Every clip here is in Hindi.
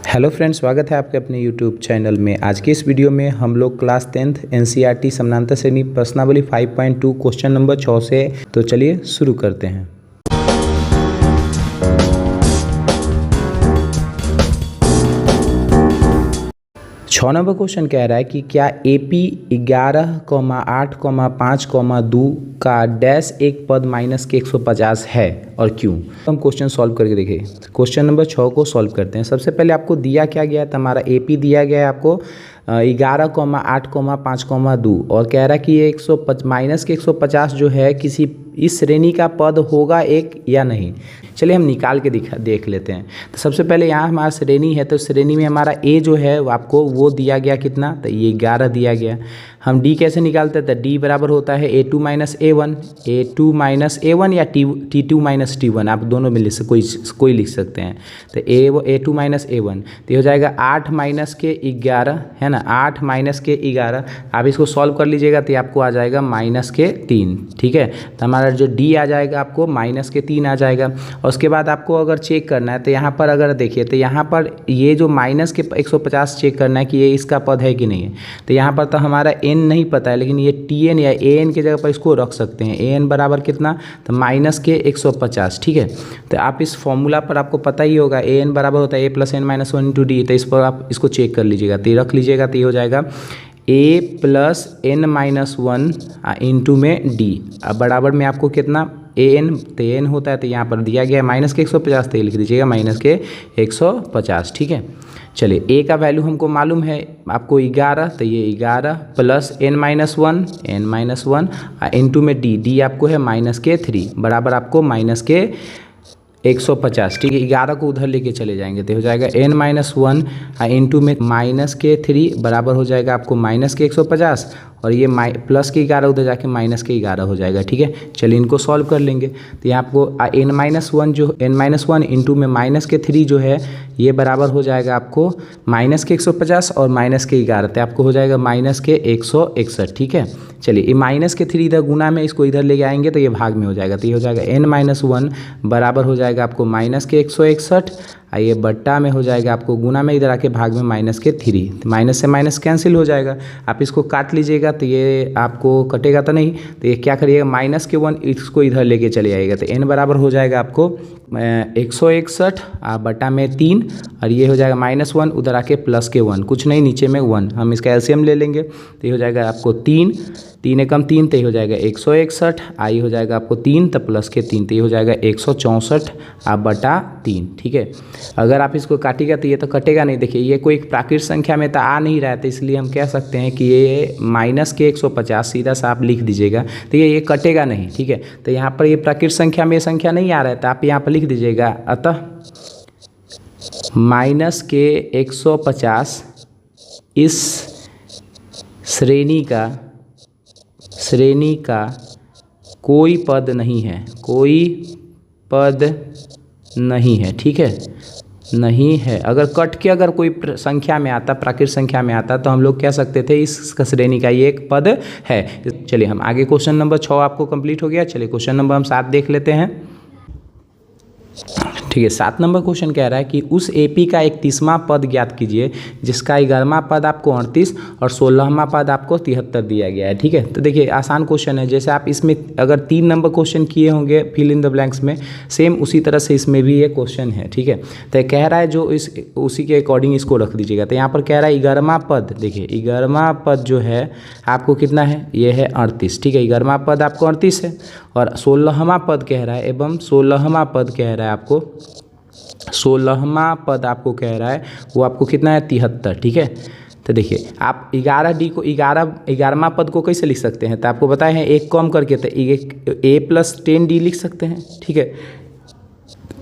हेलो फ्रेंड्स, स्वागत है आपके अपने यूट्यूब चैनल में। आज के इस वीडियो में हम लोग क्लास 10th एनसीईआरटी समानांतर श्रेणी प्रश्नावली 5.2 क्वेश्चन नंबर 6 से तो चलिए शुरू करते हैं। छः नंबर क्वेश्चन कह रहा है कि क्या AP 11,8,5,2 का डैश एक पद माइनस के 150 है और क्यों। हम क्वेश्चन सॉल्व करके देखें। क्वेश्चन नंबर 6 को सॉल्व करते हैं। सबसे पहले आपको दिया क्या गया है, हमारा AP दिया गया है आपको 11,8,5,2 और कह रहा है कि ये माइनस के 150 जो है किसी इस श्रेणी का पद होगा एक या नहीं। चलिए हम निकाल के देख लेते हैं। तो सबसे पहले यहाँ हमारा श्रेणी है, तो श्रेणी में हमारा A जो है आपको वो दिया गया कितना, तो ये 11 दिया गया। हम D कैसे निकालते हैं, तो D बराबर होता है A2 माइनस A1 या T2 माइनस T1, आप दोनों में कोई लिख सकते हैं। तो A2 माइनस A1 तो हो जाएगा 8 माइनस के 11 है ना, 8 माइनस के 11। आप इसको सॉल्व कर लीजिएगा तो आपको आ जाएगा माइनस के 3। ठीक है, तो हमारा जो D आ जाएगा आपको माइनस के 3 आ जाएगा। और उसके बाद आपको अगर चेक करना है तो यहाँ पर अगर देखिए तो यहाँ पर ये जो माइनस के 150 चेक करना है कि ये इसका पद है कि नहीं है। तो यहाँ पर तो हमारा n नहीं पता है, लेकिन ये Tn या An की जगह पर इसको रख सकते हैं। An बराबर कितना, तो माइनस के 150। ठीक है, तो आप इस फॉर्मूला पर आपको पता ही होगा An बराबर होता है A plus n minus 1 into D। तो इस पर आप इसको चेक कर लीजिएगा, तो रख लीजिएगा, तो ये हो जाएगा A plus n minus 1 into में D। अब बराबर में आपको कितना An, तो An होता है, तो यहाँ पर दिया गया है माइनस के 150, तो ये लिख दीजिएगा माइनस के 150। ठीक है, चलिए A का वैल्यू हमको मालूम है आपको 11, तो ये 11 प्लस n माइनस 1 इंटू में D आपको है माइनस के 3 बराबर आपको माइनस के 150। ठीक है, 11 को उधर लेके चले जाएंगे तो हो जाएगा n माइनस 1 इंटू में माइनस के 3 बराबर हो जाएगा आपको माइनस के 150 और ये प्लस के 11 उधर जाके माइनस के 11 हो जाएगा। ठीक है, चलिए इनको सॉल्व कर लेंगे। तो यहाँ आपको n माइनस 1 इंटू में माइनस के 3 जो है ये बराबर हो जाएगा आपको माइनस के 150 और माइनस के 11, तो आपको हो जाएगा माइनस के 161। ठीक है, चलिए ये माइनस के 3 इधर गुना में इसको इधर लेके आएंगे तो ये भाग में हो जाएगा, तो ये हो जाएगा n माइनस 1 बराबर हो जाएगा आपको माइनस के 161। ये बट्टा में हो जाएगा आपको गुना में इधर आके भाग में माइनस के 3, तो माइनस से माइनस कैंसिल हो जाएगा। आप इसको काट लीजिएगा तो ये आपको कटेगा तो नहीं, तो ये क्या करिएगा माइनस के 1 इसको इधर लेके चले आइएगा, तो n बराबर हो जाएगा आपको 161 बटा में 3 और ये हो जाएगा माइनस 1 उधर आके प्लस के 1, कुछ नहीं नीचे में 1, हम इसका एलसीएम ले लेंगे तो ये हो जाएगा आपको 3 एकम 3 तो ये हो जाएगा 161। आई हो जाएगा आपको 3 तो प्लस के 3 तो ये हो जाएगा 164 बटा 3। ठीक है, अगर आप इसको काटिएगा तो ये तो कटेगा नहीं। देखिए ये कोई प्राकृत संख्या में तो आ नहीं रहा है, तो इसलिए हम कह सकते हैं कि ये माइनस के 150 सीधा सा आप लिख दीजिएगा, तो ये कटेगा नहीं। ठीक है, तो यहाँ पर ये प्राकृत संख्या में संख्या नहीं आ रहा है, तो आप यहाँ पर लिख दीजिएगा अतः माइनस के 150 इस श्रेणी का कोई पद नहीं है, ठीक है, नहीं है। अगर कट के अगर कोई संख्या में आता, प्राकृत संख्या में आता, तो हम लोग कह सकते थे इस श्रेणी का ये एक पद है। चलिए हम आगे क्वेश्चन नंबर 6 आपको कंप्लीट हो गया। चलिए क्वेश्चन नंबर हम 7 देख लेते हैं। ठीक है, 7 नंबर क्वेश्चन कह रहा है कि उस AP का 31वां पद ज्ञात कीजिए जिसका 11वां पद आपको 38 और 16वां पद आपको 73 दिया गया है। ठीक है, तो देखिए आसान क्वेश्चन है, जैसे आप इसमें अगर 3 नंबर क्वेश्चन किए होंगे फिल इन द ब्लैंक्स में, सेम उसी तरह से इसमें भी ये क्वेश्चन है। ठीक है, तो कह रहा है जो उसी के अकॉर्डिंग इसको रख दीजिएगा। तो यहाँ पर कह रहा है 11वां पद, देखिए 11वां पद जो है आपको कितना है, ये है 38। ठीक है, 11वां पद आपको 38 है और 16वां पद कह रहा है एवं 16वां पद कह रहा है आपको 16वां पद आपको कह रहा है वो आपको कितना है 73। ठीक है, तो देखिए आप 11D को 11वां पद को कैसे लिख सकते हैं, तो आपको बताए हैं एक कम करके, तो A प्लस 10D लिख सकते हैं। ठीक है,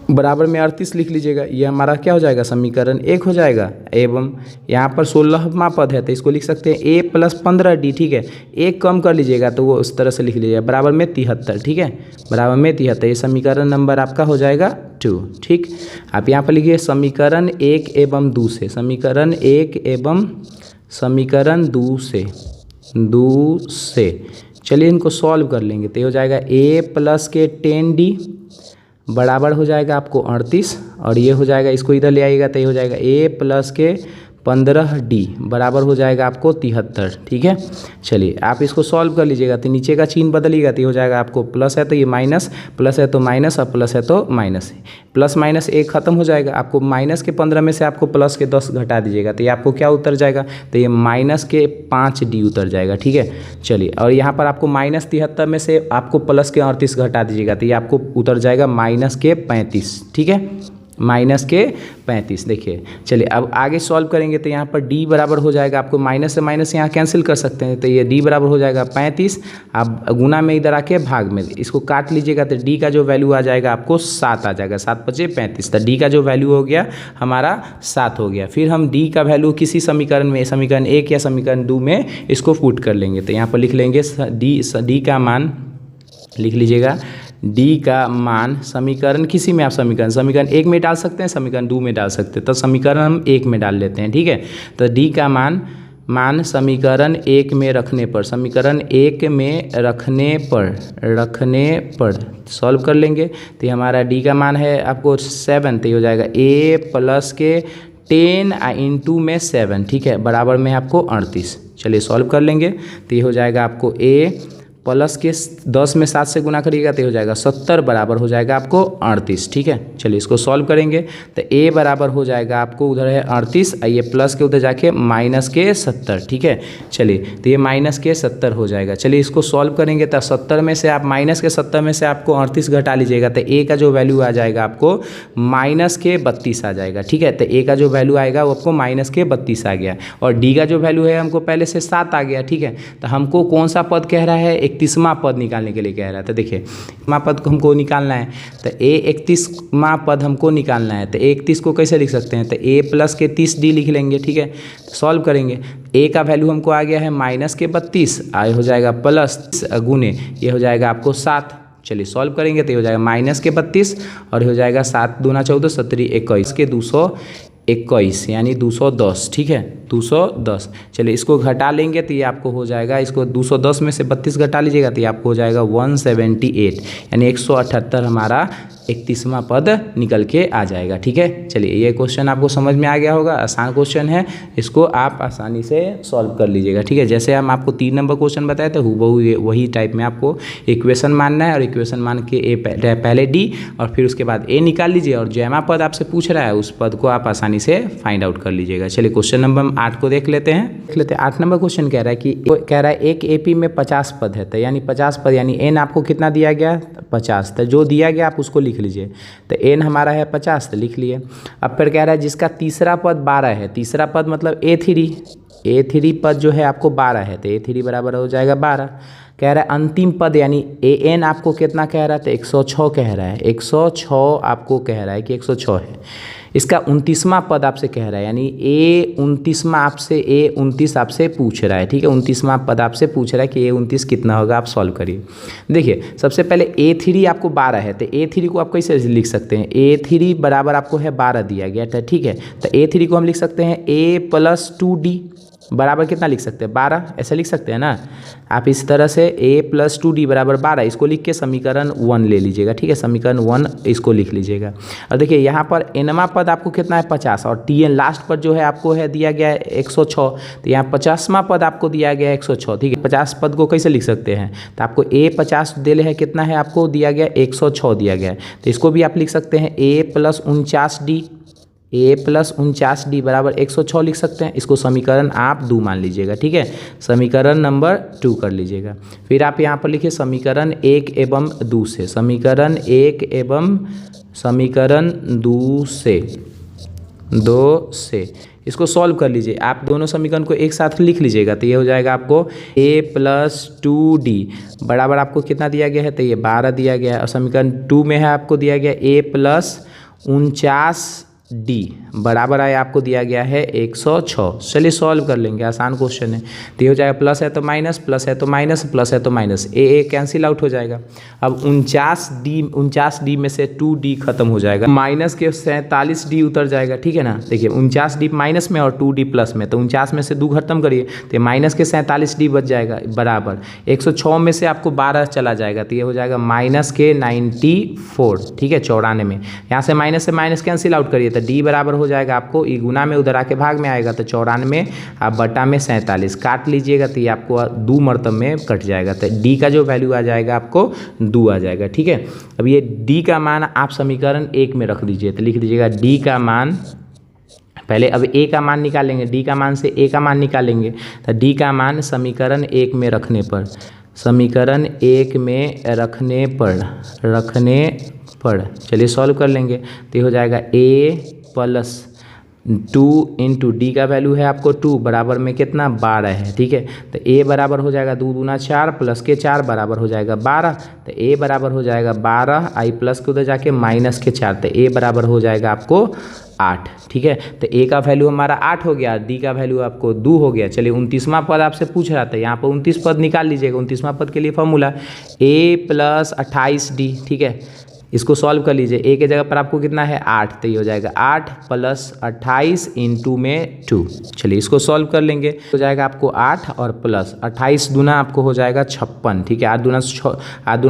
बराबर में 38 लिख लीजिएगा, ये हमारा क्या हो जाएगा समीकरण 1 हो जाएगा। एवं यहाँ पर 16वां पद है तो इसको लिख सकते हैं A प्लस 15D। ठीक है, एक कम कर लीजिएगा तो वो उस तरह से लिख लीजिएगा बराबर में 73। ठीक है, बराबर में 73, ये समीकरण नंबर आपका हो जाएगा 2। ठीक, आप यहाँ पर लिखिए समीकरण 1 एवं 2 से, समीकरण 1 एवं समीकरण 2 से चलिए इनको सॉल्व कर लेंगे, तो ये हो जाएगा A प्लस के 10D बराबर हो जाएगा आपको 38 और ये हो जाएगा, इसको इधर ले आइएगा तो ये हो जाएगा a प्लस के 15d बराबर हो जाएगा आपको 73। ठीक है, चलिए आप इसको सॉल्व कर लीजिएगा तो नीचे का चिन्ह बदलिएगा तो ये हो जाएगा आपको प्लस है तो ये माइनस, प्लस है तो माइनस और प्लस है तो माइनस। प्लस माइनस एक खत्म हो जाएगा, आपको माइनस के 15 में से आपको प्लस के 10 घटा दीजिएगा तो ये आपको क्या उतर जाएगा, तो ये माइनस के 5d उतर जाएगा। ठीक है, चलिए और यहाँ पर आपको माइनस 73 में से आपको प्लस के 38 घटा दीजिएगा तो ये आपको उतर जाएगा माइनस के 35। ठीक है, माइनस के 35। देखिए चलिए अब आगे सॉल्व करेंगे तो यहाँ पर d बराबर हो जाएगा, आपको माइनस से माइनस यहाँ कैंसिल कर सकते हैं तो ये d बराबर हो जाएगा 35। आप गुना में इधर आके भाग में इसको काट लीजिएगा तो d का जो वैल्यू आ जाएगा आपको 7 आ जाएगा, 7 × 5 = 35। तो d का जो वैल्यू हो गया हमारा 7 हो गया। फिर हम d का वैल्यू किसी समीकरण में, समीकरण 1 या समीकरण 2 में इसको पुट कर लेंगे तो यहाँ पर लिख लेंगे d का मान लिख लीजिएगा, d का मान समीकरण किसी में आप समीकरण 1 में डाल सकते हैं, समीकरण 2 में डाल सकते हैं, तो समीकरण हम 1 में डाल लेते हैं। ठीक है, तो d का मान समीकरण 1 में रखने पर, समीकरण 1 में रखने पर सॉल्व कर लेंगे तो ये हमारा d का मान है आपको 7 तो ये हो जाएगा a प्लस के 10 इंटू में 7। ठीक है, बराबर में आपको 38। चलिए सॉल्व कर लेंगे तो ये हो जाएगा आपको a प्लस के 10 में 7 से गुना करिएगा तो हो जाएगा 70 बराबर हो जाएगा आपको 38। ठीक है, चलिए इसको सॉल्व करेंगे तो a बराबर हो जाएगा आपको, उधर है 38 ये प्लस के उधर जाके माइनस के 70। ठीक है, चलिए तो ये माइनस के 70 हो जाएगा। चलिए इसको सॉल्व करेंगे तो 70 में से आप माइनस के 70 में से आपको 38 घटा लीजिएगा तो a का जो वैल्यू आ जाएगा आपको माइनस के 32 आ जाएगा। ठीक है, तो a का जो वैल्यू आएगा वो आपको माइनस के 32 आ गया और d का जो वैल्यू है हमको पहले से 7 आ गया। ठीक है, तो हमको कौन सा पद कह रहा है, 31वां पद निकालने के लिए कह रहा है। तो देखिए 31वां पद को हमको निकालना है तो a 31वां पद हमको निकालना है तो a 31 को कैसे लिख सकते हैं, तो a प्लस के 30d लिख लेंगे। ठीक है, तो सॉल्व करेंगे, a का वैल्यू हमको आ गया है माइनस के 32 आए हो जाएगा प्लस गुने ये हो जाएगा आपको 7। चलिए सॉल्व करेंगे तो ये हो जाएगा माइनस के 32 और हो जाएगा 7 दूना 14 17 21 के 221 यानी 210। ठीक है, 210। चलिए इसको घटा लेंगे तो ये आपको हो जाएगा, इसको 210 में से 32 घटा लीजिएगा तो ये आपको हो जाएगा 178 यानी 178 हमारा 31वां पद निकल के आ जाएगा। ठीक है, चलिए ये क्वेश्चन आपको समझ में आ गया होगा, आसान क्वेश्चन है, इसको आप आसानी से सॉल्व कर लीजिएगा। ठीक है, जैसे हम आपको 3 नंबर क्वेश्चन बताए थे हूबहू वही टाइप में आपको इक्वेशन मानना है और इक्वेशन मान के ए पहले डी और फिर उसके बाद ए निकाल लीजिए और जैमा पद आपसे पूछ रहा है उस पद को आप आसानी से फाइंड आउट कर लीजिएगा। चलिए क्वेश्चन नंबर 8 को देख लेते हैं। 8 नंबर क्वेश्चन कह रहा है एक एपी में 50 पद है तो यानी 50 पद यानी एन आपको कितना दिया गया 50, तो जो दिया गया आप उसको लिख लीजिए। तो एन हमारा है 50 तो लिख लिए। अब फिर कह रहा है जिसका तीसरा पद 12 है, तीसरा पद मतलब A3 पद जो है आपको 12 है तो A3 बराबर हो जाएगा 12। कह रहा है अंतिम पद यानी AN आपको कितना कह रहा है तो 106 कह रहा है, 106 आपको कह रहा है कि 106 है। इसका 29वां पद आपसे कह रहा है यानी A29 आपसे पूछ रहा है। ठीक है, 29वां पद आपसे पूछ रहा है कि A29 कितना होगा, आप सॉल्व करिए। देखिए सबसे पहले A3 आपको 12 है तो A3 को आप कैसे लिख सकते हैं, A3 बराबर आपको है 12 दिया गया था। ठीक है, तो A3 को हम लिख सकते हैं A प्लस 2D बराबर कितना लिख सकते हैं 12, ऐसा लिख सकते हैं ना आप इस तरह से A प्लस 2D बराबर 12 इसको लिख के समीकरण 1 ले लीजिएगा। ठीक है, समीकरण 1 इसको लिख लीजिएगा। और देखिए यहाँ पर एनवा पद आपको कितना है 50 और TN लास्ट पर जो है आपको है दिया गया है 106 तो यहाँ 50वां पद आपको दिया गया है 106। ठीक है, 50 पद को कैसे लिख सकते हैं तो आपको A 50 दिले है कितना है आपको दिया गया 106 दिया गया है तो इसको भी आप लिख सकते हैं A प्लस 49D बराबर 106 लिख सकते हैं। इसको समीकरण आप 2 मान लीजिएगा। ठीक है, समीकरण नंबर 2 कर लीजिएगा। फिर आप यहाँ पर लिखिए समीकरण 1 एवं 2 से, समीकरण 1 एवं समीकरण 2 से इसको सॉल्व कर लीजिए। आप दोनों समीकरण को एक साथ लिख लीजिएगा तो ये हो जाएगा आपको A प्लस 2D बराबर आपको कितना दिया गया है तो ये 12 दिया गया है और समीकरण 2 में है आपको दिया गया A प्लस 49D बराबर आया आपको दिया गया है 106। चलिए सॉल्व कर लेंगे, आसान क्वेश्चन है। तो ये हो जाएगा प्लस है तो माइनस, प्लस है तो माइनस, प्लस है तो माइनस, ए कैंसिल आउट हो जाएगा। अब 49D में से 2D खत्म हो जाएगा, माइनस के 47D उतर जाएगा, ठीक है ना। देखिए 49D माइनस में और 2D प्लस में, तो 49 में से 2 खत्म करिए तो माइनस के 47D बच जाएगा, बराबर 106 में से आपको 12 चला जाएगा तो ये हो जाएगा माइनस के 94, ठीक है, 94 में। यहाँ से माइनस कैंसिल आउट करिए तो D बराबर हो जाएगा आपको, ये गुना में उधर आके भाग में आएगा तो 94 आप बटा में 47 काट लीजिएगा तो ये आपको 2 मरतब में कट जाएगा, तो D का जो वैल्यू आ जाएगा आपको 2 आ जाएगा, ठीक है। अब ये D का मान आप समीकरण 1 में रख दीजिए, तो लिख दीजिएगा D का मान, पहले अब A का मान निकालेंगे, D का मान से A का मान निकालेंगे, तो D का मान समीकरण 1 में रखने पर, समीकरण 1 में रखने पर चलिए सॉल्व कर लेंगे तो ये हो जाएगा A प्लस 2 इंटू D का वैल्यू है आपको 2 बराबर में कितना 12 है, ठीक है। तो A बराबर हो जाएगा 2 दूना 4 प्लस के 4 बराबर हो जाएगा 12, तो A बराबर हो जाएगा 12, आई प्लस के उधर जाके माइनस के 4, तो A बराबर हो जाएगा आपको 8, ठीक है। तो A का वैल्यू हमारा 8 हो गया, D का वैल्यू आपको 2 हो गया। चलिए 29वां पद आपसे पूछ रहा था, यहाँ पर 29 पद निकाल लीजिएगा। 29वां पद के लिए फॉर्मूला A प्लस 28D, ठीक है। इसको सॉल्व कर लीजिए, A के जगह पर आपको कितना है 8, तो ये हो जाएगा 8 प्लस 28 इंटू में 2। चलिए इसको सॉल्व कर लेंगे, हो जाएगा आपको 8 और प्लस 28 दूना आपको हो जाएगा 56, ठीक है। 8 दूना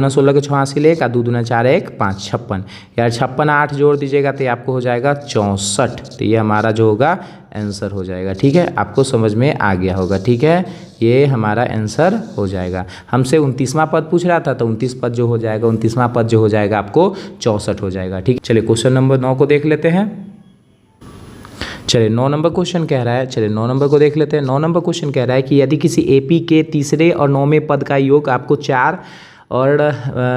16 के 86 ले, 1 2 दूना 4 1 5 56, यार 56 8 जोड़ दीजिएगा तो ये आपको हो जाएगा 64, तो ये हमारा जो होगा आंसर हो जाएगा, ठीक है। आपको समझ में आ गया होगा, ठीक है, ये हमारा आंसर हो जाएगा। हमसे 29वां पद पूछ रहा था तो 29 पद जो हो जाएगा, 29वां पद जो हो जाएगा आपको 64 हो जाएगा, ठीक। चलिए क्वेश्चन नंबर 9 को देख लेते हैं। चलिए 9 नंबर क्वेश्चन कह रहा है, चलिए 9 नंबर को देख लेते हैं। 9 नंबर क्वेश्चन कह रहा है कि यदि किसी AP के तीसरे और 9वें पद का योग आपको 4 और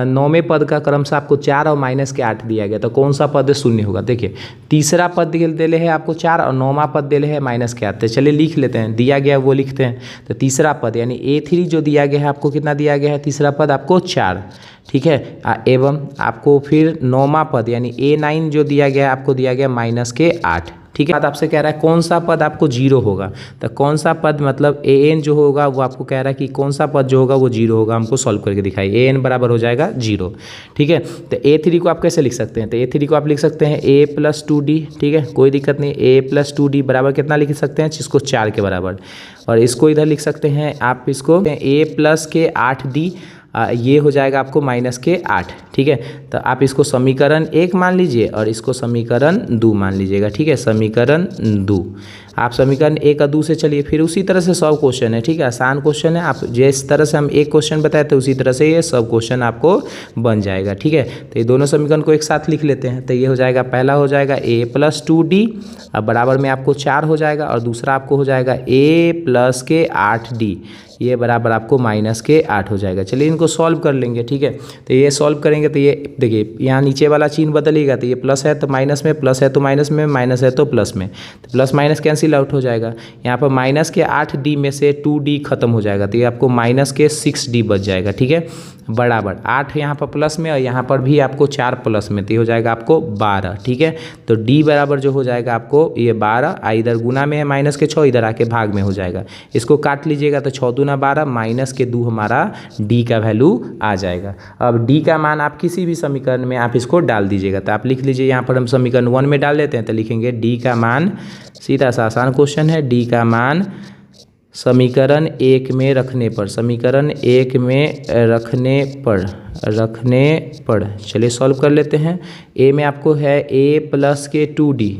9वें पद का क्रमशः आपको 4 और माइनस के 8 दिया गया, तो कौन सा पद शून्य होगा। देखिए तीसरा पद दिले है आपको 4 और 9वां पद दिले है माइनस के 8, तो चलिए लिख लेते हैं, दिया गया वो लिखते हैं। तो तीसरा पद यानी A3 जो दिया गया है आपको कितना दिया गया है, तीसरा पद आपको 4, ठीक है, एवं आपको फिर 9वां पद यानी A9 जो दिया गया है आपको दिया गया माइनस के 8, ठीक है। बात आपसे कह रहा है कौन सा पद आपको 0 होगा, तो कौन सा पद मतलब AN जो होगा वो आपको कह रहा है कि कौन सा पद जो होगा वो 0 होगा, हमको सॉल्व करके दिखाइए। AN बराबर हो जाएगा 0, ठीक है। तो A3 को आप कैसे लिख सकते हैं, तो A3 को आप लिख सकते हैं A प्लस 2D, ठीक है, कोई दिक्कत नहीं। A प्लस 2D बराबर कितना लिख सकते हैं, जिसको 4 के बराबर, और इसको इधर लिख सकते हैं आप, इसको A प्लस के 8D, ये हो जाएगा आपको माइनस के 8, ठीक है। तो आप इसको समीकरण 1 मान लीजिए और इसको समीकरण 2 मान लीजिएगा, ठीक है, समीकरण 2। आप समीकरण 1 और 2 से चलिए, फिर उसी तरह से सब क्वेश्चन है, ठीक है, आसान क्वेश्चन है। आप जिस तरह से हम एक क्वेश्चन बताए थे उसी तरह से ये सब क्वेश्चन आपको बन जाएगा, ठीक है। तो ये दोनों समीकरण को एक साथ लिख लेते हैं, तो ये हो जाएगा, पहला हो जाएगा A प्लस 2D, अब बराबर में आपको 4 हो जाएगा, और दूसरा आपको हो जाएगा A प्लस के 8D, ये बराबर आपको माइनस के 8 हो जाएगा। चलिए इनको सॉल्व कर लेंगे, ठीक है। तो ये सॉल्व करेंगे तो ये देखिए यहाँ नीचे वाला चिन्ह बदलेगा, तो ये प्लस है तो माइनस में, प्लस है तो माइनस में, माइनस है तो प्लस में, तो प्लस माइनस कैंसिल आउट हो जाएगा। यहाँ पर माइनस के 8D में से 2D खत्म हो जाएगा, तो ये आपको माइनस के 6D बच जाएगा, ठीक है, बराबर 8 यहाँ पर प्लस में और यहाँ पर भी आपको 4 प्लस में, तो ये हो जाएगा आपको 12, ठीक है। तो D बराबर जो हो जाएगा आपको ये 12, इधर गुना में है माइनस के 6, इधर आके भाग में हो जाएगा, इसको काट लीजिएगा तो 6 दूना 12 माइनस के 2 हमारा D का वैल्यू आ जाएगा। अब D का मान आप किसी भी समीकरण में आप इसको डाल दीजिएगा, तो आप लिख लीजिए, यहाँ पर हम समीकरण 1 में डाल देते हैं, तो लिखेंगे D का मान, सीधा सा आसान क्वेश्चन है, D का मान समीकरण 1 में रखने पर, समीकरण 1 में रखने पर चलिए सॉल्व कर लेते हैं। A में आपको है A प्लस के 2D,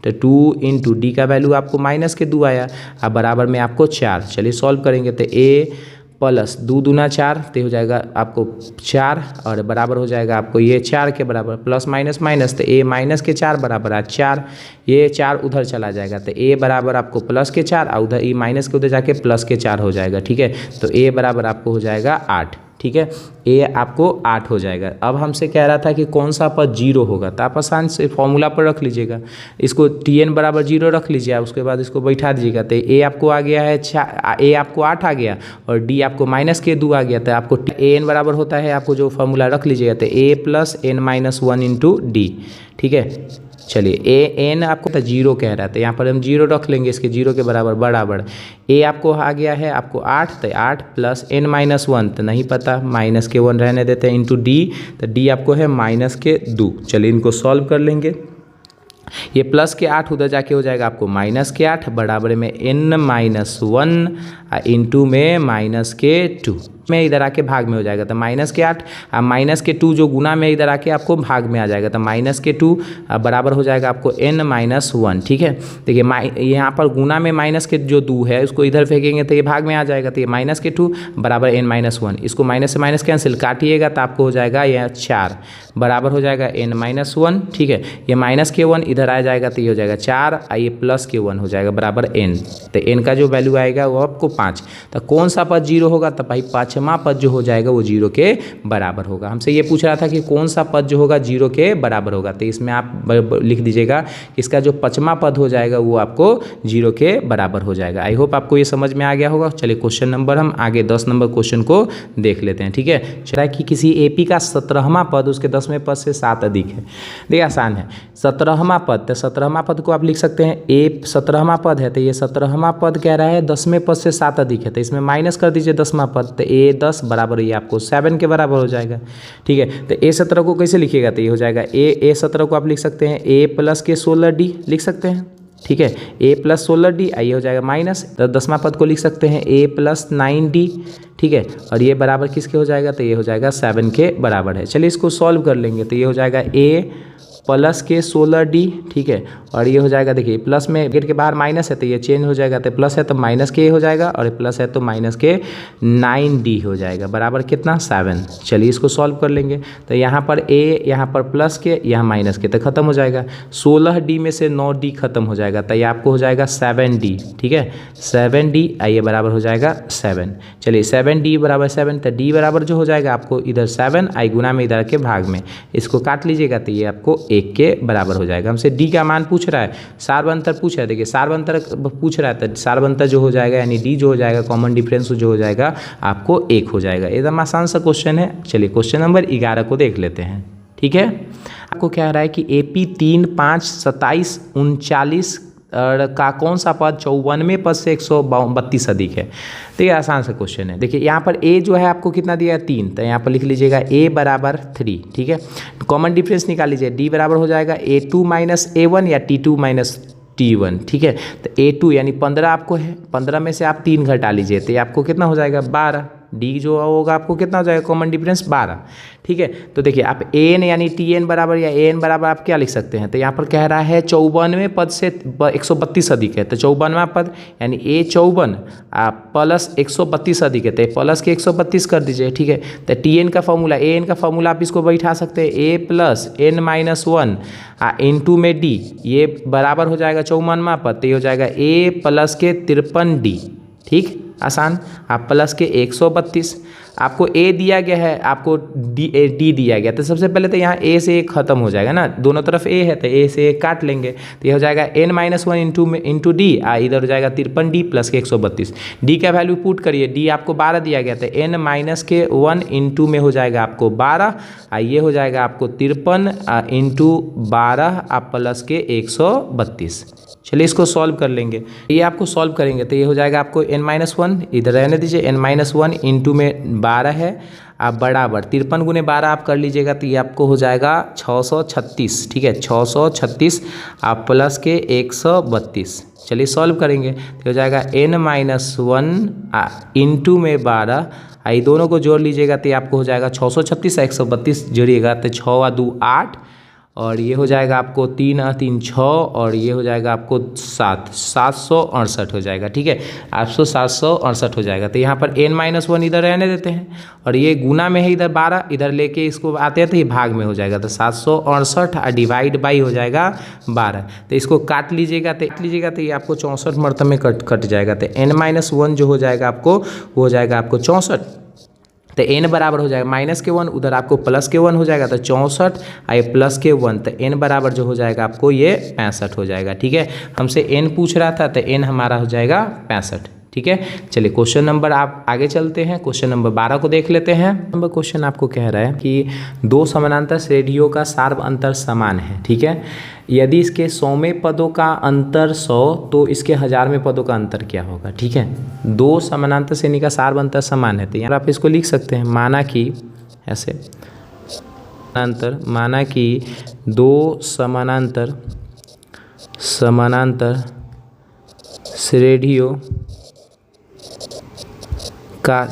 तो 2 इंटू D का वैल्यू आपको माइनस के 2 आया, अब बराबर में आपको 4, चलिए सॉल्व करेंगे तो A प्लस 2 दूना 4, तो हो जाएगा आपको 4, और बराबर हो जाएगा आपको ये 4 के बराबर, प्लस माइनस माइनस, तो A माइनस के 4 बराबर आ 4, ये 4 उधर चला जाएगा, तो A बराबर आपको प्लस के 4 और उधर ये माइनस के उधर जाके प्लस के 4 हो जाएगा, ठीक है। तो A बराबर आपको हो जाएगा 8, ठीक है, A आपको 8 हो जाएगा। अब हमसे कह रहा था कि कौन सा पद 0 होगा, तो आप आसान से फॉर्मूला पर रख लीजिएगा, इसको Tn बराबर 0 रख लीजिए, उसके बाद इसको बैठा दीजिएगा, तो A आपको आ गया है A आपको 8 आ गया और D आपको माइनस के 2 आ गया, तो आपको An बराबर होता है, आपको जो फॉर्मूला रख लीजिएगा तो A plus n minus 1 into D, ठीक है। चलिए ए एन आपको तो 0 कह रहा था, यहाँ पर हम 0 रख लेंगे, इसके 0 के बराबर। ए आपको आ गया है आपको 8, तो 8 प्लस n-1 तो नहीं पता, माइनस के 1 रहने देते हैं, इंटू डी, तो डी आपको है माइनस के 2। चलिए इनको सॉल्व कर लेंगे। ये प्लस के 8 उधर जाके हो जाएगा आपको माइनस के 8 बराबर में n-1 इंटू में माइनस के 2 में इधर आके भाग में हो जाएगा, तो माइनस के 8 माइनस के 2 जो गुना में इधर आके आपको भाग में आ जाएगा, तो माइनस के 2 बराबर हो जाएगा आपको n-1। ठीक है, देखिए यहाँ पर गुना में माइनस के जो 2 है उसको इधर फेंकेंगे तो ये भाग में आ जाएगा, तो ये माइनस के 2 बराबर n-1। इसको माइनस से माइनस कैंसिल काटिएगा तो आपको हो जाएगा यह 4 बराबर हो जाएगा n-1। ठीक है, ये माइनस के 1 इधर आ जाएगा तो ये हो जाएगा 4, ये प्लस के 1 हो जाएगा बराबर n, तो n का जो वैल्यू आएगा वो आपको 5। तो कौन सा पद 0 होगा, तो भाई पाँचवा पद जो हो जाएगा वो 0 के बराबर होगा। हमसे ये पूछ रहा था कि कौन सा पद जो होगा 0 के बराबर होगा, तो इसमें आप लिख दीजिएगा इसका जो पाँचवा पद हो जाएगा वो आपको 0 के बराबर हो जाएगा। आई होप आपको ये समझ में आ गया होगा। चलिए क्वेश्चन नंबर हम आगे 10 नंबर क्वेश्चन को देख लेते हैं। ठीक है, चला कि किसी एपी का 17वां पद उसके 10वें पद से 7 अधिक है। देखिए आसान है, 17वां पद, तो 17वां पद को आप लिख सकते हैं ए 17वां पद है, तो ये 17वां पद कह रहा है 10वें पद से 7 अधिक है, तो इसमें माइनस कर दीजिए 10वां पद, तो ए 10 बराबर ये आपको 7 के बराबर हो जाएगा। ठीक है, तो ए 17 को कैसे लिखिएगा, तो ये हो जाएगा ए 17 को आप लिख सकते हैं ए प्लस के 16d लिख सकते हैं। ठीक है, ए प्लस 16d ये हो जाएगा माइनस, तो 10वां पद को लिख सकते हैं ए प्लस 9d। ठीक है, और ये बराबर किसके हो जाएगा, तो ये हो जाएगा 7 के बराबर है। चलिए इसको सॉल्व कर लेंगे, तो ये हो जाएगा ए प्लस के 16d। ठीक है, और ये हो जाएगा, देखिए प्लस में गेट के बाहर माइनस है तो ये चेंज हो जाएगा, तो प्लस है तो माइनस के हो जाएगा, और प्लस है तो माइनस के 9d हो जाएगा बराबर कितना 7। चलिए इसको सॉल्व कर लेंगे, तो यहाँ पर a, यहाँ पर प्लस के, यहाँ माइनस के, तो खत्म हो जाएगा। 16d में से 9d खत्म हो जाएगा, तो ये आपको हो जाएगा 7d। ठीक है, 7d ये बराबर हो जाएगा 7। चलिए 7d बराबर 7, तो d बराबर जो हो जाएगा आपको इधर 7 आई गुना में इधर के भाग में, इसको काट लीजिएगा तो ये आपको 1 के बराबर हो जाएगा। हमसे d का मान पूछ रहा है, सारवंतर पूछ रहा है। देखिए सारवंतर पूछ रहा है तो सारवंतर जो हो जाएगा यानी d जो हो जाएगा कॉमन डिफरेंस जो हो जाएगा आपको 1 हो जाएगा। एकदम आसान सा क्वेश्चन है। चलिए क्वेश्चन नंबर 11 को देख लेते हैं। ठीक है, आपको कह रहा है कि AP 3, 5, 27, 39 का कौन सा पद 54वें पद से 132 अधिक है। तो ये आसान सा क्वेश्चन है। देखिए यहाँ पर a जो है आपको कितना दिया है 3, तो यहाँ पर लिख लीजिएगा a बराबर 3। ठीक है, कॉमन डिफरेंस निकाल लीजिए, d बराबर हो जाएगा a2 माइनस a1 या t2 माइनस t1। ठीक है, तो a2 यानी 15 आपको है, 15 में से आप 3 घटा लीजिए तो ये आपको कितना हो जाएगा 12। d जो होगा आपको कितना हो जाएगा कॉमन डिफरेंस 12। ठीक है, तो देखिए आप an यानी tn बराबर या an बराबर आप क्या लिख सकते हैं, तो यहाँ पर कह रहा है 54वें पद से 132 अधिक है, तो 54वां पद यानी a 54 प्लस 132 अधिक है, तो प्लस के 132 कर दीजिए। ठीक है, तो tn का फॉर्मूला an का फॉर्मूला आप इसको बैठा सकते हैं a प्लस n-1 इंटू में d, ये बराबर हो जाएगा 54वां पद, तो ये हो जाएगा a प्लस के 53d। ठीक, आसान। आप प्लस के 132, आपको a दिया गया है, आपको d दिया गया, तो सबसे पहले तो यहाँ a से खत्म हो जाएगा ना, दोनों तरफ a है तो a से काट लेंगे, तो ये हो जाएगा n-1 इंटू d, इधर हो जाएगा 53d प्लस के 132। d का वैल्यू पुट करिए, d आपको 12 दिया गया था, n-1 इंटू में हो जाएगा आपको 12, ये हो जाएगा आपको 53 इंटू 12 प्लस के 132। चलिए इसको सॉल्व कर लेंगे, ये आपको सॉल्व करेंगे तो ये हो जाएगा आपको n-1 इधर रहने दीजिए, n-1 इंटू में 12 है आप बराबर 53 गुने 12 आप कर लीजिएगा तो ये आपको हो जाएगा 636। ठीक है, 636 आप प्लस के 132। चलिए सॉल्व करेंगे तो हो जाएगा n-1 इंटू में 12, ये दोनों को जोड़ लीजिएगा तो ये आपको हो जाएगा 636 132 जोड़िएगा तो 6 2 8, और ये हो जाएगा आपको 3 3 6, और ये हो जाएगा आपको 768 हो जाएगा। ठीक है, 768 हो जाएगा। तो यहाँ पर n-1 इधर रहने देते हैं, और ये गुना में है इधर 12, इधर लेके इसको आते हैं तो ये भाग में हो जाएगा, तो 768 डिवाइड बाई हो जाएगा 12, तो इसको काट लीजिएगा तो ये आपको 64 मरतबे में कट जाएगा, तो n-1 जो हो जाएगा आपको वो हो जाएगा आपको 64, तो n बराबर हो जाएगा माइनस के 1, उधर आपको प्लस के 1 हो जाएगा, तो 64 ये प्लस के 1, तो n बराबर जो हो जाएगा आपको ये 65 हो जाएगा। ठीक है, हमसे n पूछ रहा था तो n हमारा हो जाएगा 65। ठीक है। चलिए क्वेश्चन नंबर आप आगे चलते हैं, क्वेश्चन नंबर 12 को देख लेते हैं। नंबर क्वेश्चन आपको कह रहा है कि दो समानांतर श्रेणियों का सार्व अंतर समान है, ठीक है। यदि इसके 100वें पदों का अंतर 100 तो इसके 1000वें पदों का अंतर क्या होगा, ठीक है। दो समानांतर श्रेणी का सार्व अंतर समान है, तो यहाँ आप इसको लिख सकते हैं, माना कि ऐसे माना कि दो समानांतर श्रेणियों का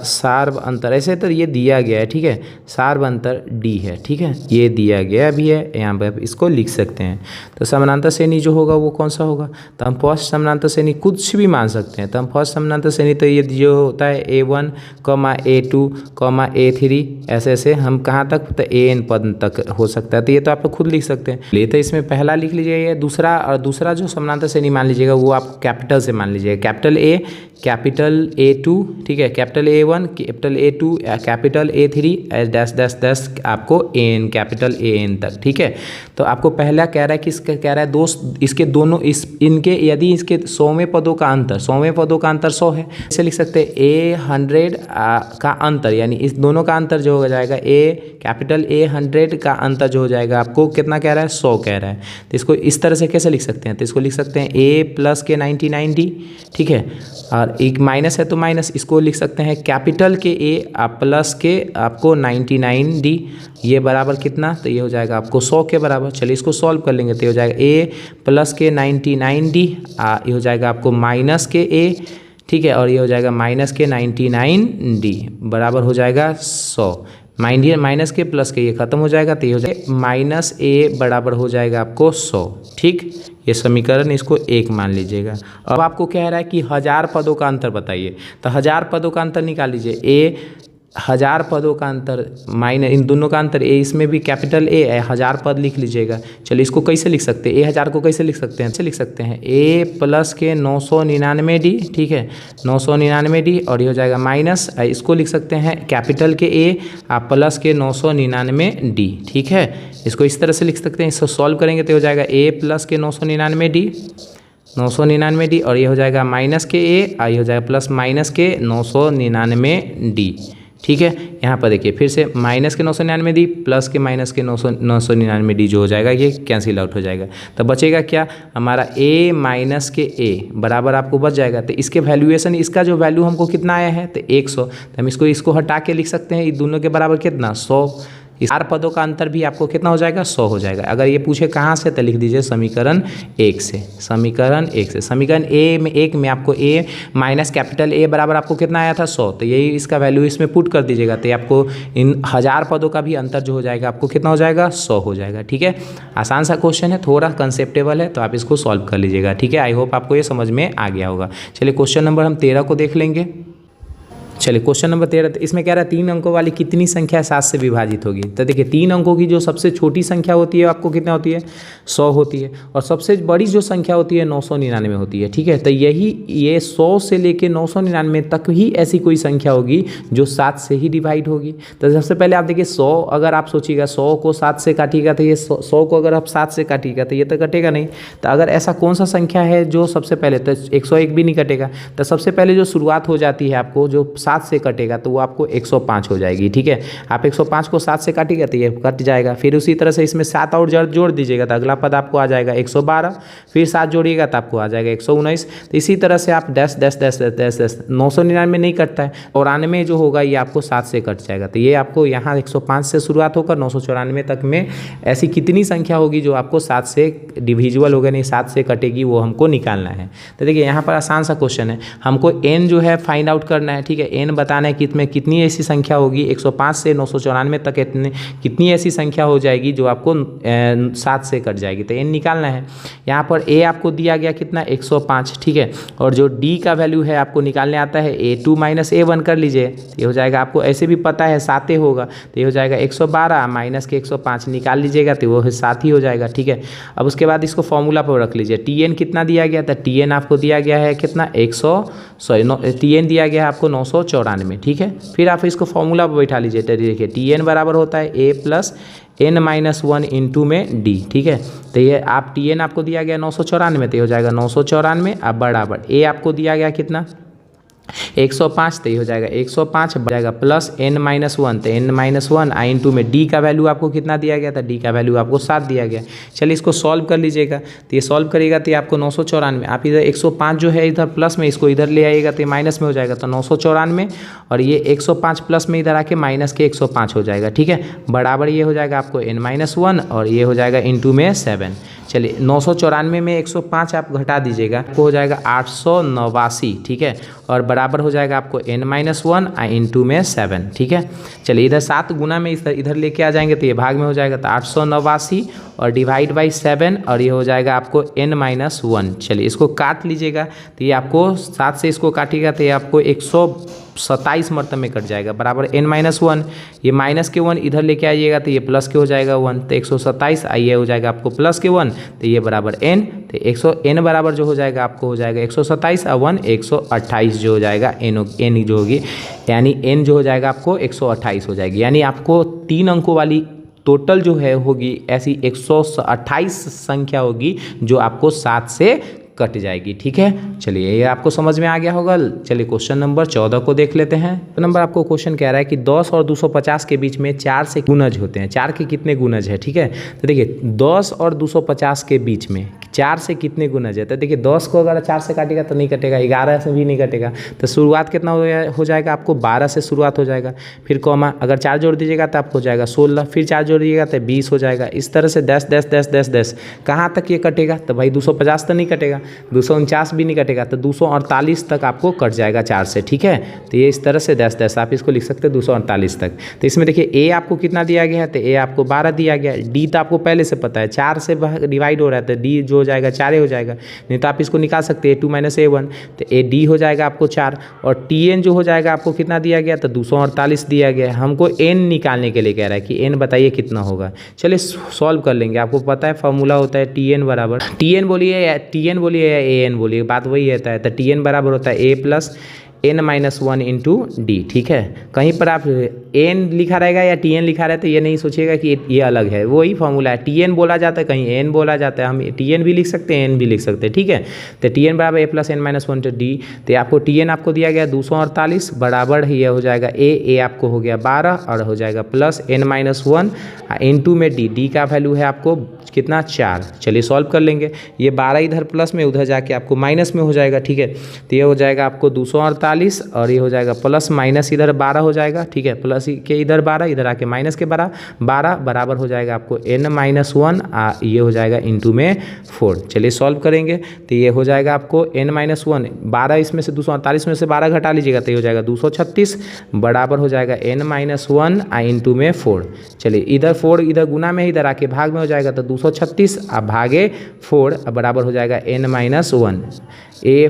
सार्व अंतर ऐसे तो ये दिया गया है, ठीक है। सार्व अंतर d है, ठीक है, ये दिया गया भी है, यहाँ पर आप इसको लिख सकते हैं। तो समानांतर श्रेणी जो होगा वो कौन सा होगा, तो हम फर्स्ट समानांतर श्रेणी कुछ भी मान सकते हैं। तो हम फर्स्ट समानांतर श्रेणी तो ये जो होता है A1, A2, A3 ऐसे ऐसे हम कहाँ तक, तो AN पद तक हो सकता है। तो ये तो आप खुद लिख सकते हैं। ले तो इसमें पहला लिख लीजिए ये, दूसरा, और दूसरा जो समानांतर श्रेणी मान लीजिएगा वो आप कैपिटल से मान लीजिएगा, कैपिटल A, कैपिटल A2, ठीक है, capital A1, capital A2, capital A3 dash dash dash आपको AN, कैपिटल AN तक, ठीक है। तो आपको पहला कह रहा है कि इसका कह रहा है दोस्त इसके दोनों इनके यदि इसके 100वें पदों का अंतर 100 है, इसे लिख सकते हैं A100 का अंतर, यानी इस दोनों का अंतर जो हो जाएगा कैपिटल A100 का अंतर जो हो जाएगा आपको कितना कह रहा है, 100 कह रहा है। तो इसको इस तरह से कैसे लिख सकते हैं, तो इसको लिख सकते हैं A प्लस के 99D, ठीक है, और एक माइनस है तो माइनस, इसको लिख सकते हैं कैपिटल के A प्लस के आपको 99D, ये बराबर कितना, तो ये हो जाएगा आपको 100 के बराबर। चलिए इसको सॉल्व कर लेंगे, तो ये हो जाएगा A प्लस के 99D, ये हो जाएगा आपको माइनस के A, ठीक है, और ये हो जाएगा माइनस के 99D बराबर हो जाएगा 100। माइनस के प्लस के ये खत्म हो जाएगा, तो ये हो जाएगा माइनस A बराबर हो जाएगा आपको 100, ठीक। ये समीकरण इसको 1 मान लीजिएगा। अब आपको कह रहा है कि 1000 पदों का अंतर बताइए, तो 1000 पदों का अंतर निकाल लीजिए। 1000 पदों का अंतर माइनस इन दोनों का अंतर, इसमें भी कैपिटल A है, 1000 पद लिख लीजिएगा। चलिए इसको कैसे लिख सकते हैं, 1000 को कैसे लिख सकते हैं, ऐसे लिख सकते हैं A प्लस के 999D, ठीक है, 999D, और ये हो जाएगा माइनस, इसको लिख सकते हैं कैपिटल के A प्लस के 999D, ठीक है। इसको इस तरह से लिख सकते हैं, इसको सॉल्व करेंगे तो हो जाएगा A प्लस के 999D, और ये हो जाएगा माइनस के A, ये हो जाएगा प्लस माइनस के 999D, ठीक है। यहाँ पर देखिए फिर से माइनस के 999D प्लस के माइनस के 999D जो हो जाएगा ये कैंसिल आउट हो जाएगा, तो बचेगा क्या हमारा A माइनस के A बराबर आपको बच जाएगा। तो इसके वैल्यूएशन, इसका जो वैल्यू हमको कितना आया है, तो 100, तो हम इसको हटा के लिख सकते हैं, ये दोनों के बराबर कितना, 100। इस 4 पदों का अंतर भी आपको कितना हो जाएगा, 100 हो जाएगा। अगर ये पूछे कहाँ से, तो लिख दीजिए समीकरण 1 से। समीकरण 1 में आपको A माइनस कैपिटल A बराबर आपको कितना आया था, 100, तो यही इसका वैल्यू इसमें पुट कर दीजिएगा, तो आपको इन 1000 पदों का भी अंतर जो हो जाएगा आपको कितना हो जाएगा, 100 हो जाएगा, ठीक है। आसान सा क्वेश्चन है, थोड़ा कंसेप्टेबल है, तो आप इसको सॉल्व कर लीजिएगा, ठीक है। आई होप आपको ये समझ में आ गया होगा। चलिए क्वेश्चन नंबर हम 13 को देख लेंगे। चलिए क्वेश्चन नंबर 13, इसमें कह रहा है 3 अंकों वाली कितनी संख्या 7 से विभाजित होगी। तो देखिए 3 अंकों की जो सबसे छोटी संख्या होती है आपको कितना होती है, 100 होती है, और सबसे बड़ी जो संख्या होती है 999 होती है, ठीक है। तो ये 100 से लेके 999 तक ही ऐसी कोई संख्या होगी जो 7 से ही डिवाइड होगी। तो सबसे पहले आप देखिए 100, अगर आप सोचिएगा 100 को 7 से काटिएगा, तो ये 100 को अगर आप 7 से काटिएगा तो ये तो कटेगा नहीं। तो अगर ऐसा कौन सा संख्या है जो सबसे पहले, तो 101 भी नहीं कटेगा, तो सबसे पहले जो शुरुआत हो जाती है आपको जो 7 से कटेगा तो वो आपको 105 हो जाएगी, ठीक है। आप 105 को 7 से काटिएगा तो ये कट जाएगा। फिर उसी तरह से इसमें 7 और जोड़ दीजिएगा तो अगला पद आपको आ जाएगा 112, फिर 7 जोड़िएगा तो आपको आ जाएगा 119। तो इसी तरह से आप 10 999 नहीं कटता है, 94 जो होगा ये आपको 7 से कट जाएगा। तो ये आपको यहाँ 105 से शुरुआत होकर 994 तक में ऐसी कितनी संख्या होगी जो आपको 7 से डिविजिबल होगा, नहीं 7 से कटेगी, वो हमको निकालना है। तो देखिए यहाँ पर आसान सा क्वेश्चन है, हमको n जो है फाइंड आउट करना है, ठीक है। n बताना है कि इसमें कितनी ऐसी संख्या होगी 105 से 994 तक कितनी ऐसी संख्या हो जाएगी जो आपको 7 से कट जाएगी। तो n निकालना है। यहाँ पर a आपको दिया गया कितना 105, ठीक है, और जो d का वैल्यू है आपको निकालने आता है a2 माइनस a1 कर लीजिए, ये हो जाएगा आपको ऐसे भी पता है 7 होगा, तो ये हो जाएगा 112 माइनस के 105 निकाल लीजिएगा तो वो 7 ही हो जाएगा, ठीक है। अब उसके बाद इसको फॉर्मूला पर रख लीजिए। tn कितना दिया गया था, tn आपको दिया गया है कितना tn दिया गया है आपको 994, 994, ठीक है। फिर आप इसको फॉर्मूला पर बैठा लीजिए, तो देखिए Tn बराबर होता है a प्लस n-1 इंटू में d, ठीक है। तो ये आप Tn आपको दिया गया 994, तो ये हो जाएगा 994, अब बराबर a आपको दिया गया कितना 105, तो ये हो जाएगा 105 जाएगा प्लस n-1, तो n-1 इंटू में d का वैल्यू आपको कितना दिया गया था, d का वैल्यू आपको 7 दिया गया। चलिए इसको सॉल्व कर लीजिएगा, तो ये सॉल्व करिएगा तो ये आपको 994, आप इधर 105 जो है इधर प्लस में, इसको इधर ले आइएगा तो ये माइनस में हो जाएगा, तो 994 और ये 105 प्लस में इधर आके माइनस के 105 हो जाएगा, ठीक है। बराबर ये हो जाएगा आपको n-1 और ये हो जाएगा इंटू में 7। चलिए 994 में 105 आप घटा दीजिएगा, आपको हो जाएगा 889, ठीक है। और बराबर हो जाएगा आपको n-1 इंटू में 7, ठीक है। चलिए इधर 7 गुना में इधर लेके आ जाएंगे तो ये भाग में हो जाएगा, तो 889 और डिवाइड बाई 7 और ये हो जाएगा आपको n-1। चलिए इसको काट लीजिएगा, तो ये आपको 7 से इसको काटिएगा तो ये आपको 127 मरतब में कट जाएगा, बराबर n-1, ये माइनस के 1 इधर लेके आइएगा तो ये प्लस के हो जाएगा 1, तो 127 ये हो जाएगा आपको प्लस के 1, तो ये बराबर n, तो n बराबर जो हो जाएगा आपको हो जाएगा 127 और 1 128 जो हो जाएगा n जो होगी, यानी n जो हो जाएगा आपको 128 हो जाएगी, यानी आपको 3 अंकों वाली टोटल जो है होगी ऐसी 128 संख्या होगी जो आपको 7 से कट जाएगी, ठीक है। चलिए ये आपको समझ में आ गया होगा। चलिए क्वेश्चन नंबर 14 को देख लेते हैं। तो नंबर आपको क्वेश्चन कह रहा है कि 10 और 250 के बीच में 4 से गुणज होते हैं, 4 के कितने गुणज है, ठीक है। तो देखिए 10 और 250 के बीच में 4 से कितने गुणज है, तो देखिए 10 को अगर 4 से काटेगा तो नहीं कटेगा, 11 से भी नहीं कटेगा, तो शुरुआत कितना हो जाएगा आपको 12 से शुरुआत हो जाएगा, फिर कॉमा अगर 4 जोड़ दीजिएगा तो आपको हो जाएगा 16, फिर 4 जोड़ दीजिएगा तो 20 हो जाएगा। इस तरह से 10 10 10 10 10 कहाँ तक ये कटेगा, तो भाई 250 तो नहीं कटेगा, 249 भी नहीं कटेगा, तो 248 तक आपको कट जाएगा 4 से, ठीक है। तो ये इस तरह से 10 10 आप इसको लिख सकते हैं 248 तक। तो इसमें देखिए a आपको कितना दिया गया है, तो a आपको 12 दिया गया, d तो आपको पहले से पता है 4 से डिवाइड हो रहा है, तो d जो हो जाएगा 4 हो जाएगा, नहीं तो आप इसको निकाल सकते हैं a2 - a1, तो d हो जाएगा आपको 4 और tn जो हो जाएगा आपको कितना दिया गया, तो 248 दिया गया है। हमको n निकालने के लिए कह रहा है कि n बताइए कितना होगा। चलिए सॉल्व कर लेंगे, आपको पता है फॉर्मूला होता है tn बराबर, tn बोलिए या an बोलिए, बात वही रहता है। तो tn बराबर होता है a plus n-1 into D, ठीक है। कहीं पर आप n लिखा रहेगा या tn लिखा रहता है तो ये नहीं सोचिएगा कि ये अलग है, वही फॉर्मूला है। tn बोला जाता है, कहीं n बोला जाता है, हम tn भी लिख सकते हैं n भी लिख सकते हैं, ठीक है। तो tn बराबर a plus n-1 into D, तो आपको tn आपको दिया गया 248 बराबर ये हो जाएगा a आपको हो गया 12 और हो जाएगा प्लस n-1 इंटू में d का वैल्यू है आपको कितना 4। चलिए सॉल्व कर लेंगे, ये 12 इधर प्लस में उधर जाके आपको माइनस में हो जाएगा, ठीक है। तो ये हो जाएगा आपको 248 और ये हो जाएगा प्लस माइनस इधर 12 हो जाएगा, ठीक है। प्लस के इधर 12 इधर आके माइनस के 12 बराबर हो जाएगा आपको n-1 ये हो जाएगा इंटू में 4। चलिए सॉल्व करेंगे तो ये हो जाएगा आपको n-1 12 इसमें से 248 में से 12 घटा लीजिएगा तो ये हो जाएगा 236 बराबर हो जाएगा n-1 इंटू में 4। चलिए इधर 4 इधर गुना में इधर आके भाग में हो जाएगा तो 236 अब भागे 4 बराबर हो जाएगा n-1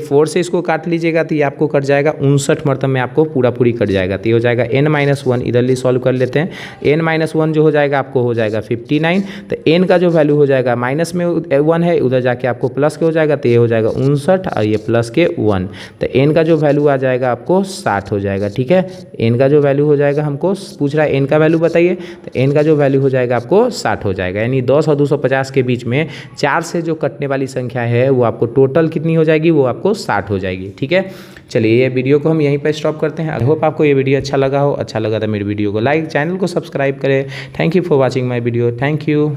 4 से इसको काट लीजिएगा तो ये आपको कट जाएगा 59 मरतब में आपको पूरी कट जाएगा। तो ये हो जाएगा n-1 इधर लिए सॉल्व कर लेते हैं। n-1 जो हो जाएगा आपको हो जाएगा 59, तो n का जो वैल्यू हो जाएगा माइनस में 1 है उधर जाके आपको प्लस के हो जाएगा तो ये हो जाएगा 59 और ये प्लस के 1, तो n का जो वैल्यू आ जाएगा आपको 60 हो जाएगा, ठीक है। n का जो वैल्यू हो जाएगा हमको पूछ रहा है n का वैल्यू बताइए, तो n का जो वैल्यू हो जाएगा आपको 60 हो जाएगा। यानी 10 और 250 के बीच में 4 से जो कटने वाली संख्या है वो आपको टोटल कितनी हो जाएगी, वो आपको 60 हो जाएगी, ठीक है। चलिए ये वीडियो को हम यहीं पर स्टॉप करते हैं। आई होप आपको ये वीडियो अच्छा लगा हो, अच्छा लगा तो मेरी वीडियो को लाइक, चैनल को सब्सक्राइब करें। Thank you for watching my video, thank you.